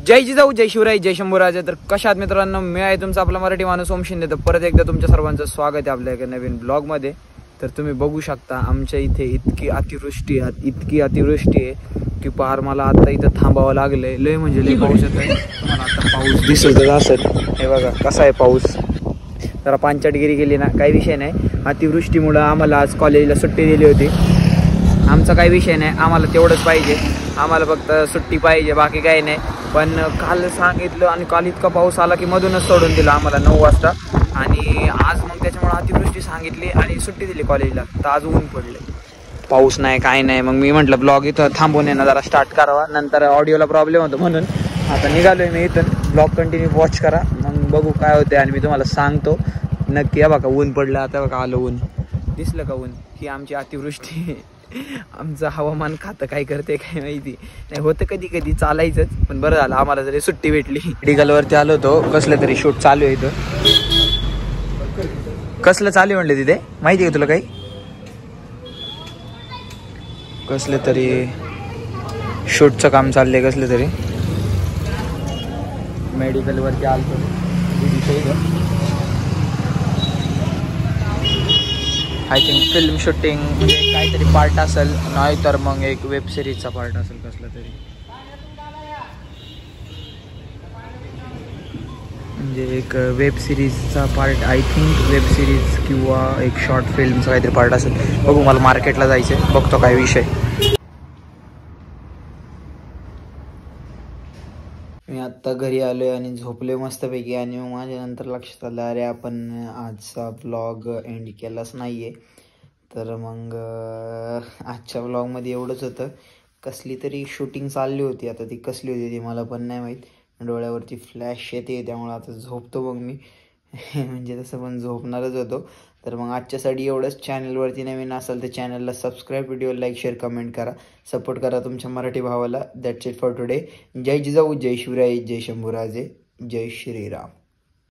जय जिजाऊ, जय शिवराय, जय शंभूराजे. तर कशात मित्रांनो, मी आहे तुमचा आपला मराठी माणूस ओम शिंदे. तर परत एकदा तुमच्या सर्वांचं स्वागत आहे आपल्या एका नवीन ब्लॉग मध्ये. तर तुम्ही बघू शकता आमच्या इथे इतकी अतिवृष्टी आहे की पार मला आता इथं थांबावं लागलंय. लय म्हणजे लय पाऊस येतोय. तुम्हाला आता पाऊस दिसतच असेल. हे बघा कसा आहे पाऊस. जरा पांचटगिरी गेली ना, काही विषय नाही. अतिवृष्टीमुळं आम्हाला आज कॉलेजला सुट्टी दिली होती. आमचा काही विषय नाही, आम्हाला तेवढंच पाहिजे. आम्हाला फक्त सुट्टी पाहिजे, बाकी काही नाही. पण काल सांगितलं आणि काल इतका पाऊस आला की मधूनच सोडून दिला आम्हाला 9 वाजता. आणि आज मग त्याच्यामुळे अतिवृष्टी सांगितली आणि सुट्टी दिली कॉलेजला. तर आज ऊन पडले, पाऊस नाही, काही नाही. मग मी म्हटलं ब्लॉग इथं थांबून येणं जरा स्टार्ट करावा, नंतर ऑडिओला प्रॉब्लेम होतो म्हणून आता निघालोय मी इथून. ब्लॉग कंटिन्यू वॉच करा, मग बघू काय होते आणि मी तुम्हाला सांगतो नक्की. या बघा ऊन पडलं, आता बघा आलं ऊन. दिसलं का ऊन? ही आमची अतिवृष्टी. आमचं हवामान खातं काय करते काय माहिती नाही. होतं कधी कधी चालायचंच, पण बरं झालं आम्हाला जरी सुट्टी भेटली. मेडिकलवरती आलो होतो, कसलं तरी शूट चालू आहे इथं. कसलं चालू आहे म्हणले तिथे, माहिती आहे का तुला काही? कसलं तरी शूटचं काम चाललंय, कसलं तरी मेडिकलवरती आलो होतो. आय थिंक फिल्म शूटिंग म्हणजे काहीतरी पार्ट असेल, नाही तर मग एक वेब सिरीजचा पार्ट असेल कसला तरी. म्हणजे एक वेब सिरीजचा part, I think web series किंवा एक शॉर्ट फिल्मचा काहीतरी पार्ट असेल. बघू, मला मार्केटला जायचं आहे, बघतो काय विषय. मी आत्ता घरी आलोय आणि झोपले मस्तपैकी. आणि मग माझ्या नंतर लक्षात आलं, अरे आपण आजचा ब्लॉग एंड केलाच नाहीये. तर मग आजच्या ब्लॉगमध्ये एवढंच होतं. कसली तरी शूटिंग चालली होती, आता ती कसली होती ती मला पण नाही माहीत. डोळ्यावरती फ्लॅश येते, त्यामुळे आता झोपतो मग मी. म्हणजे तसं पण झोपणारच होतो. तर मग आजच्यासाठी एवढंच. चॅनलवरती नवीन असाल तर चॅनलला subscribe, video like, share, comment करा. सपोर्ट करा तुमच्या मराठी भावाला. That's it for today. जय जिजाऊ, जय शिवराय, जय शंभूराजे, जय श्रीराम.